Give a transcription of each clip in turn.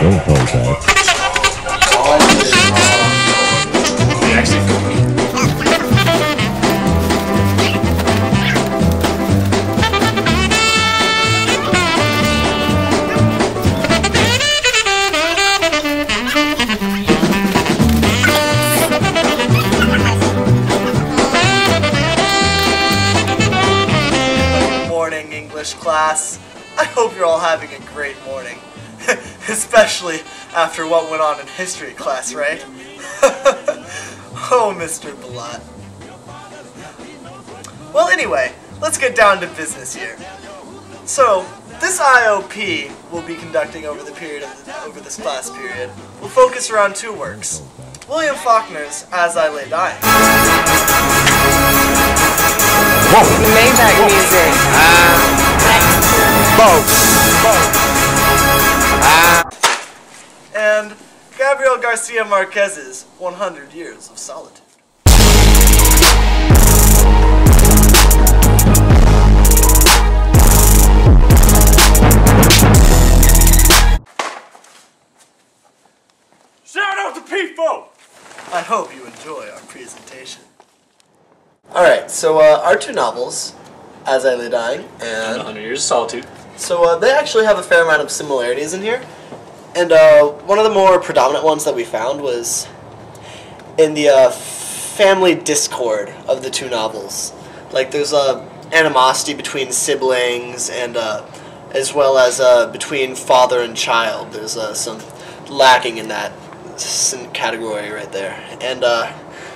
Don't hold back. Class. I hope you're all having a great morning. Especially after what went on in history class, right? Oh, Mr. Blatt. Well, anyway, let's get down to business here. So, this IOP we'll be conducting over this class period will focus around two works. William Faulkner's As I Lay Dying. The Maybach music. And Gabriel Garcia Marquez's 100 Years of Solitude. Shout out to P-Fo! I hope you enjoy our presentation. Alright, so our two novels, As I Lay Dying and 100 Years of Solitude. So they actually have a fair amount of similarities in here. And one of the more predominant ones that we found was in the family discord of the two novels. Like there's animosity between siblings and as well as between father and child. There's some lacking in that category right there. And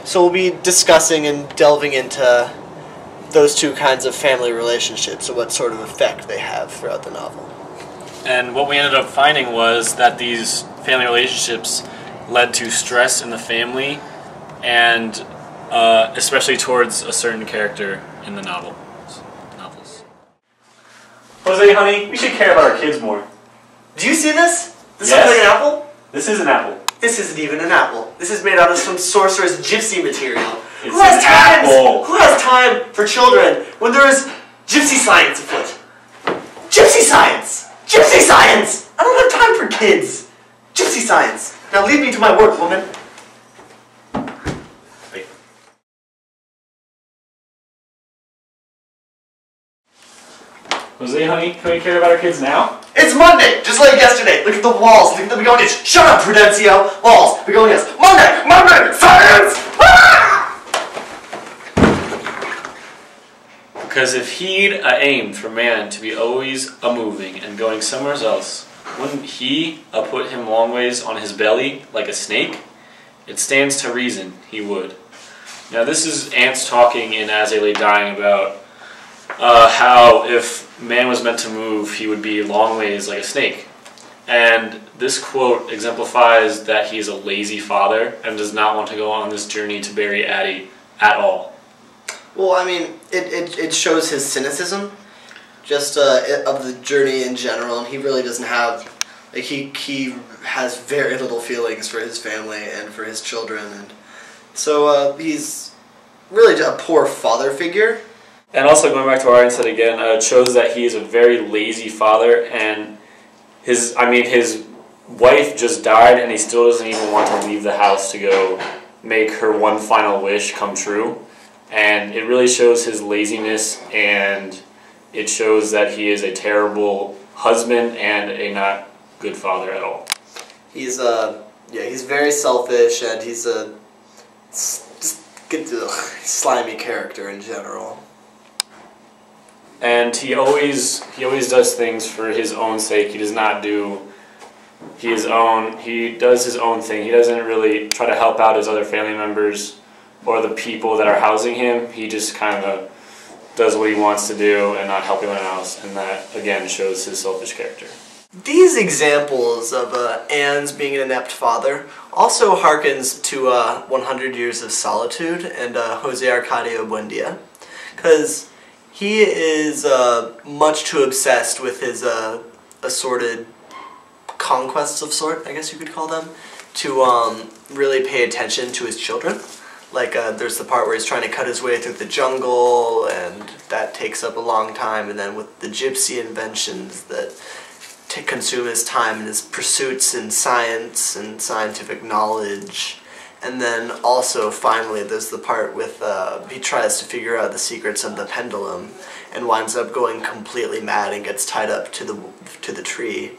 so we'll be discussing and delving into those two kinds of family relationships and what sort of effect they have throughout the novel. And what we ended up finding was that these family relationships led to stress in the family, and especially towards a certain character in the novels. Jose, honey, we should care about our kids more. Do you see this? This Yes. looks like an apple? This is an apple. This isn't even an apple. This is made out of some sorcerer's gypsy material. It's Who has an time? apple. Who has time for children when there is gypsy science afoot? Gypsy science! Gypsy science! I don't have time for kids. Gypsy science. Now leave me to my work, woman. Jose, honey, can we care about our kids now? It's Monday, just like yesterday. Look at the walls. Look at the begonias. Shut up, Prudencio. Walls, begonias. Monday, science! Ah! Because if he'd aimed for man to be always a-moving and going somewhere else, wouldn't he put him long ways on his belly like a snake? It stands to reason he would. Now this is ants talking in As They Lay Dying about how if man was meant to move, he would be long ways like a snake. And this quote exemplifies that he is a lazy father and does not want to go on this journey to bury Addie at all. Well, I mean, it shows his cynicism, just of the journey in general, and he really doesn't have, like, he has very little feelings for his family and for his children, and so he's really a poor father figure. And also, going back to our insight again, it shows that he is a very lazy father, and his wife just died, and he still doesn't even want to leave the house to go make her one final wish come true. And it really shows his laziness, and it shows that he is a terrible husband and a not good father at all. He's he's very selfish, and he's a just slimy character in general. And he always does things for his own sake. He does not do he does his own thing. He doesn't really try to help out his other family members or the people that are housing him. He just kind of does what he wants to do and not help anyone else, and that again shows his selfish character. These examples of Anne's being an inept father also harkens to 100 Years of Solitude and Jose Arcadio Buendia, because he is much too obsessed with his assorted conquests of sort, I guess you could call them, to really pay attention to his children. Like there's the part where he's trying to cut his way through the jungle, and that takes up a long time, and then with the gypsy inventions that consume his time in his pursuits in science and scientific knowledge. And then also, finally, there's the part with he tries to figure out the secrets of the pendulum and winds up going completely mad and gets tied up to the tree.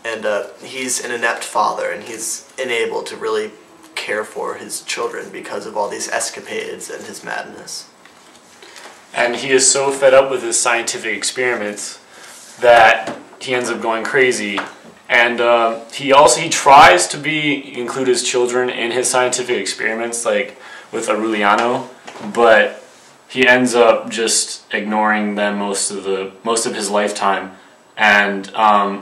And he's an inept father, and he's unable to really care for his children because of all these escapades and his madness. And he is so fed up with his scientific experiments that he ends up going crazy. And he tries to include his children in his scientific experiments, like with Aureliano, but he ends up just ignoring them most of his lifetime. And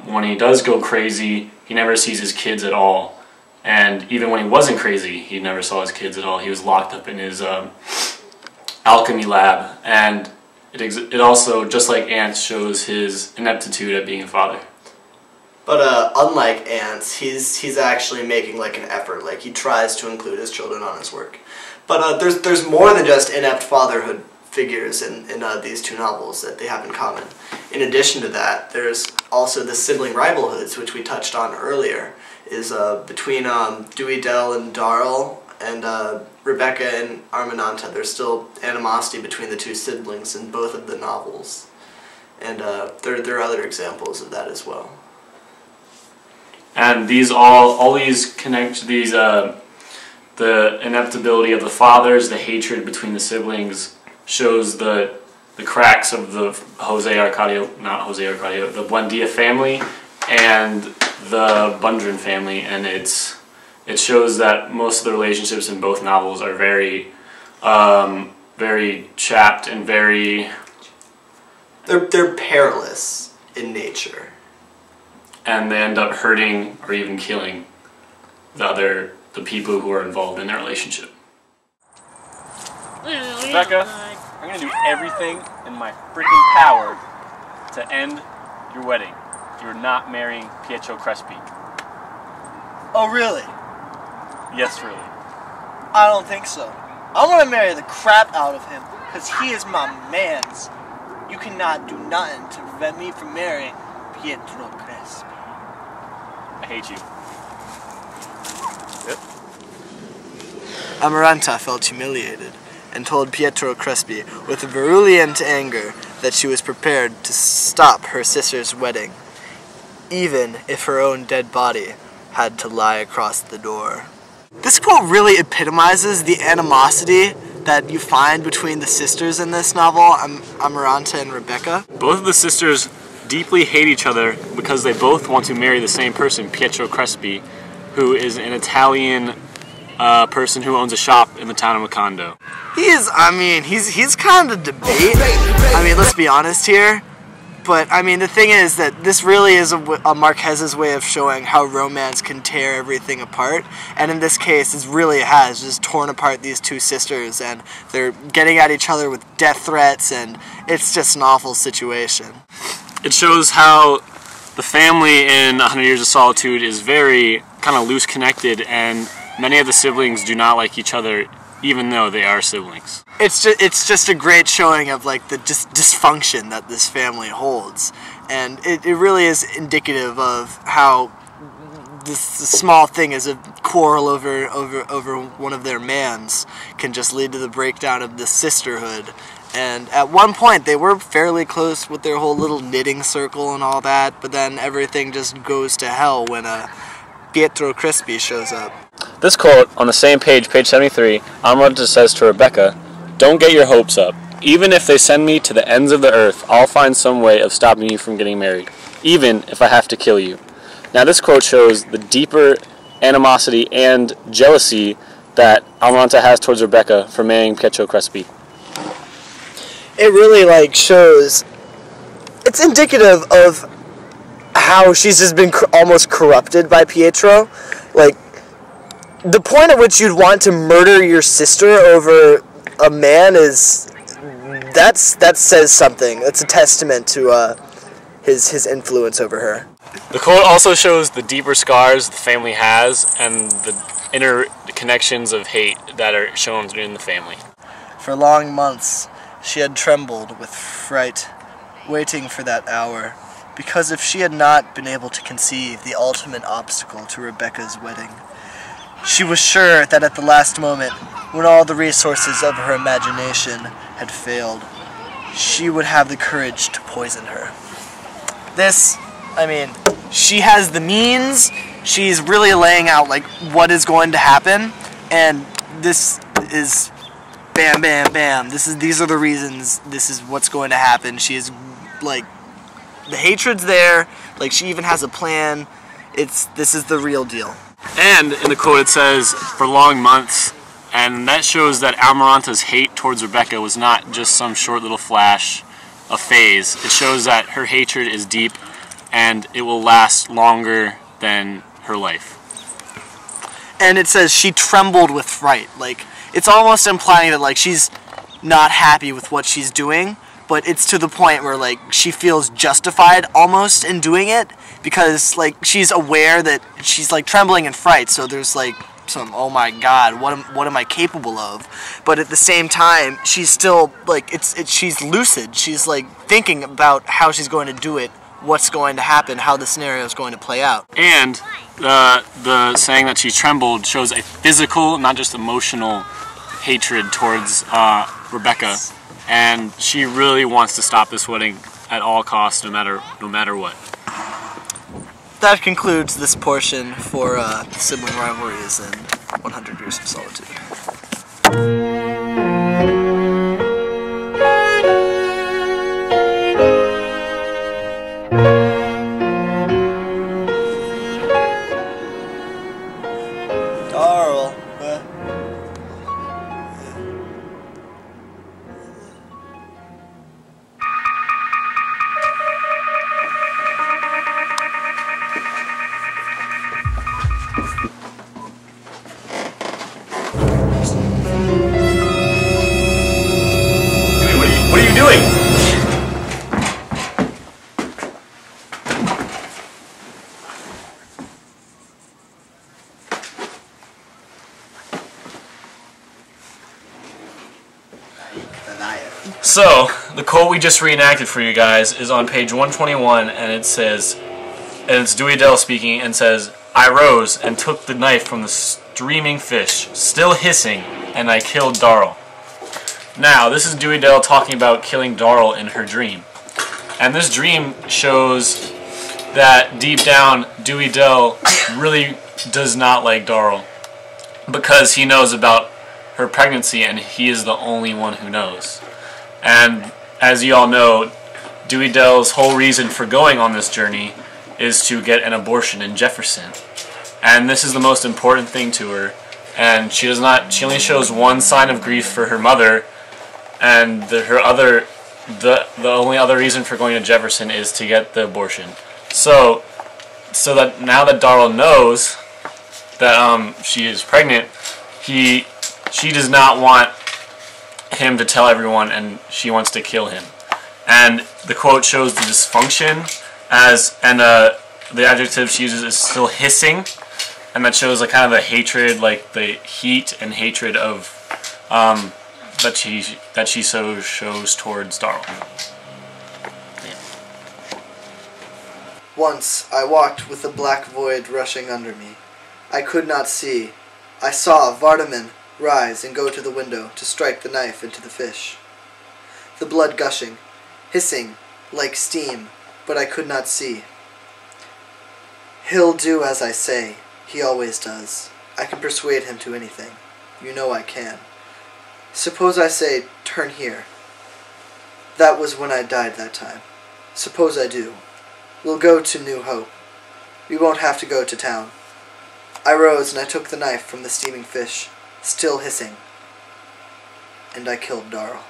when he does go crazy, he never sees his kids at all. And even when he wasn't crazy, he never saw his kids at all. He was locked up in his alchemy lab. And it also, just like Ants, shows his ineptitude at being a father. But unlike Ants, he's actually making like an effort. Like, he tries to include his children on his work. But there's more than just inept fatherhood figures in these two novels that they have in common. In addition to that, there's also the sibling rivalhoods, which we touched on earlier, is between Dewey Dell and Darl, and Rebecca and Arminanta. There's still animosity between the two siblings in both of the novels. And there are other examples of that as well. And all these connect the ineptability of the fathers, the hatred between the siblings, shows the cracks of the the Buendia family and the Bundren family, and it shows that most of the relationships in both novels are very very chapped and very... They're perilous in nature. And they end up hurting or even killing the people who are involved in their relationship. Rebecca, I'm going to do everything in my freaking power to end your wedding. You're not marrying Pietro Crespi. Oh, really? Yes, really. I don't think so. I'm gonna marry the crap out of him, because he is my mans. You cannot do nothing to prevent me from marrying Pietro Crespi. I hate you. Yep. Amaranta felt humiliated and told Pietro Crespi with virulent anger that she was prepared to stop her sister's wedding, even if her own dead body had to lie across the door. This quote really epitomizes the animosity that you find between the sisters in this novel, Amaranta and Rebecca. Both of the sisters deeply hate each other because they both want to marry the same person, Pietro Crespi, who is an Italian person who owns a shop in the town of Macondo. He's kind of a debate. I mean, let's be honest here. But, I mean, the thing is that this really is a Marquez's way of showing how romance can tear everything apart. And in this case, it really has just torn apart these two sisters, and they're getting at each other with death threats, and it's just an awful situation. It shows how the family in 100 Years of Solitude is very kind of loose connected, and many of the siblings do not like each other, even though they are siblings. It's just a great showing of like the dysfunction that this family holds, and it really is indicative of how this small thing as a quarrel over one of their mans can just lead to the breakdown of the sisterhood. And at one point they were fairly close with their whole little knitting circle and all that, but then everything just goes to hell when Pietro Crespi shows up. This quote, on the same page, page 73, Amaranta says to Rebecca, "Don't get your hopes up. Even if they send me to the ends of the earth, I'll find some way of stopping you from getting married, even if I have to kill you." Now this quote shows the deeper animosity and jealousy that Amaranta has towards Rebecca for marrying Pietro Crespi. It really shows, it's indicative of how she's just been almost corrupted by Pietro. The point at which you'd want to murder your sister over a man that says something. That's a testament to his influence over her. The quote also shows the deeper scars the family has and the inner connections of hate that are shown in the family. For long months, she had trembled with fright, waiting for that hour, Because if she had not been able to conceive the ultimate obstacle to Rebecca's wedding, she was sure that at the last moment, when all the resources of her imagination had failed, she would have the courage to poison her. She has the means, she's really laying out, like, what is going to happen, and this is bam, bam, bam. These are the reasons, this is what's going to happen. She is, like, the hatred's there, like, she even has a plan. This is the real deal. And in the quote it says, for long months, and that shows that Almiranta's hate towards Rebecca was not just some short little flash, a phase. It shows that her hatred is deep and it will last longer than her life. And it says she trembled with fright. Like, it's almost implying that, like, she's not happy with what she's doing, but it's to the point where, like, she feels justified almost in doing it because, like, she's aware that she's, like, trembling in fright. So there's, like, some, oh my God, what am I capable of? But at the same time, she's still, like, she's lucid. She's, like, thinking about how she's going to do it, what's going to happen, how the scenario is going to play out. And the saying that she trembled shows a physical, not just emotional, hatred towards Rebecca, and she really wants to stop this wedding at all costs, no matter what. That concludes this portion for Sibling Rivalries and 100 Years of Solitude. Darl. What are you doing? So, the quote we just reenacted for you guys is on page 121, and it says, and it's Dewey Dell speaking, and says, I rose and took the knife from the streaming fish, still hissing, and I killed Darl. Now, this is Dewey Dell talking about killing Darl in her dream. And this dream shows that deep down, Dewey Dell really does not like Darl because he knows about her pregnancy and he is the only one who knows. And as you all know, Dewey Dell's whole reason for going on this journey is to get an abortion in Jefferson. And this is the most important thing to her. And she only shows one sign of grief for her mother, and the only other reason for going to Jefferson is to get the abortion. So that now that Darl knows that she is pregnant, she does not want him to tell everyone, and she wants to kill him. And the quote shows the dysfunction the adjective she uses is still hissing, and that shows like kind of the hatred, like the heat and hatred of that she so shows towards Darl. Yeah. Once I walked with the black void rushing under me. I could not see. I saw Vardaman rise and go to the window to strike the knife into the fish. The blood gushing, hissing like steam, but I could not see. He'll do as I say. He always does. I can persuade him to anything. You know I can. Suppose I say, turn here. That was when I died that time. Suppose I do. We'll go to New Hope. We won't have to go to town. I rose and I took the knife from the steaming fish, still hissing. And I killed Darl.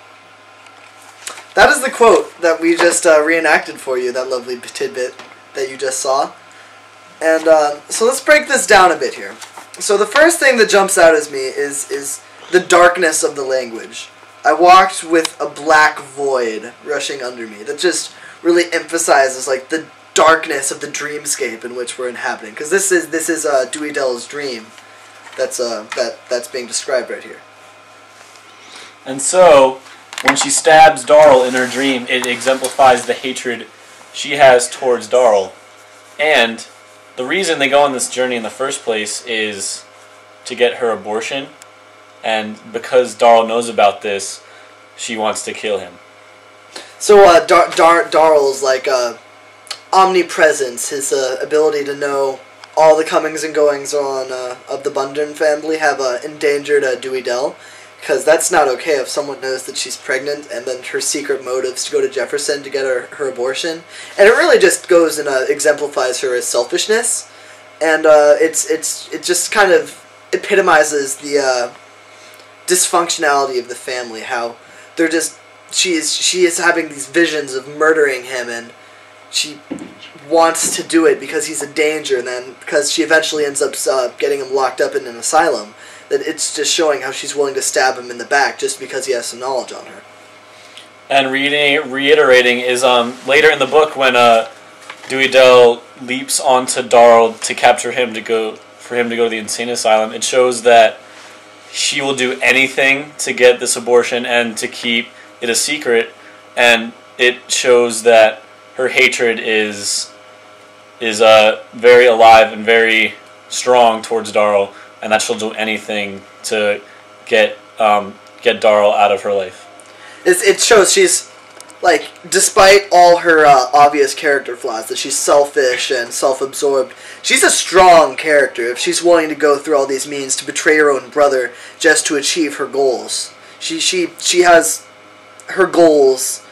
That is the quote that we just reenacted for you, that lovely tidbit that you just saw. And so let's break this down a bit here. So the first thing that jumps out at me is the darkness of the language. I walked with a black void rushing under me. That just really emphasizes like the darkness of the dreamscape in which we're inhabiting. Because this is Dewey Dell's dream that's being described right here. And so, when she stabs Darl in her dream, it exemplifies the hatred she has towards Darl. And the reason they go on this journey in the first place is to get her abortion. And because Darl knows about this, she wants to kill him. So Darl's like omnipresence, his ability to know all the comings and goings on of the Bundern family have endangered Dewey Dell, because that's not okay if someone knows that she's pregnant and then her secret motives to go to Jefferson to get her abortion. And it really just goes and exemplifies her as selfishness, and it just kind of epitomizes the dysfunctionality of the family, how they're just she is having these visions of murdering him, and she wants to do it because he's a danger, and then because she eventually ends up getting him locked up in an asylum, that it's just showing how she's willing to stab him in the back just because he has some knowledge on her. And reiterating is later in the book when Dewey Dell leaps onto Darl to capture him for him to go to the insane asylum, it shows that she will do anything to get this abortion and to keep it a secret, and it shows that her hatred is very alive and very strong towards Darl, and that she'll do anything to get Darl out of her life. It shows she's, like, despite all her obvious character flaws, that she's selfish and self-absorbed, she's a strong character if she's willing to go through all these means to betray her own brother just to achieve her goals. She has her goals,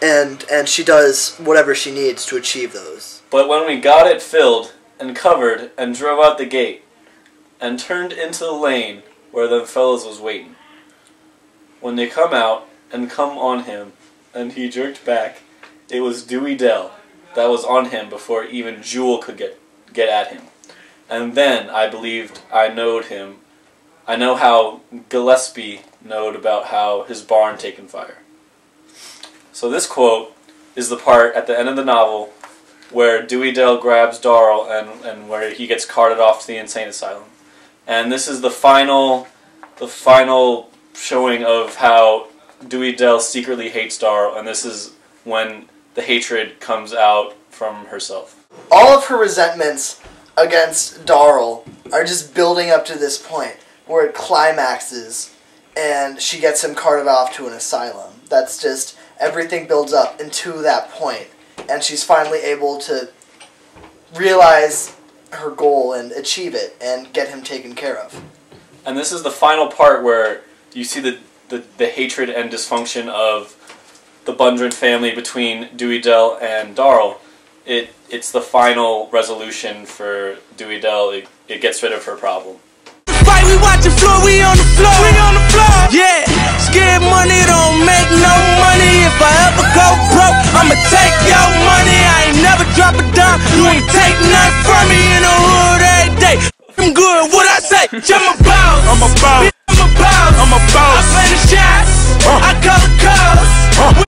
and she does whatever she needs to achieve those. But when we got it filled and covered and drove out the gate and turned into the lane where them fellows was waiting, when they come out and come on him and he jerked back, it was Dewey Dell that was on him before even Jewel could get at him. And then I believed I knowed him. I know how Gillespie knowed about how his barn taken fire. So this quote is the part at the end of the novel where Dewey Dell grabs Darl and where he gets carted off to the insane asylum. And this is the final showing of how Dewey Dell secretly hates Darl, and this is when the hatred comes out from herself. All of her resentments against Darl are just building up to this point where it climaxes and she gets him carted off to an asylum. That's just, everything builds up into that point, and she's finally able to realize her goal and achieve it and get him taken care of. And this is the final part where you see the hatred and dysfunction of the Bundren family between Dewey Dell and Darl. It's the final resolution for Dewey Dell. It gets rid of her problem. Fight, we watching floor, we on the floor, yeah. Scared money don't make no money. If I ever go broke, I'ma take your money. I ain't never drop a dime, you ain't take nothing from me in the hood every day. I'm good, what I say, I'm a boss.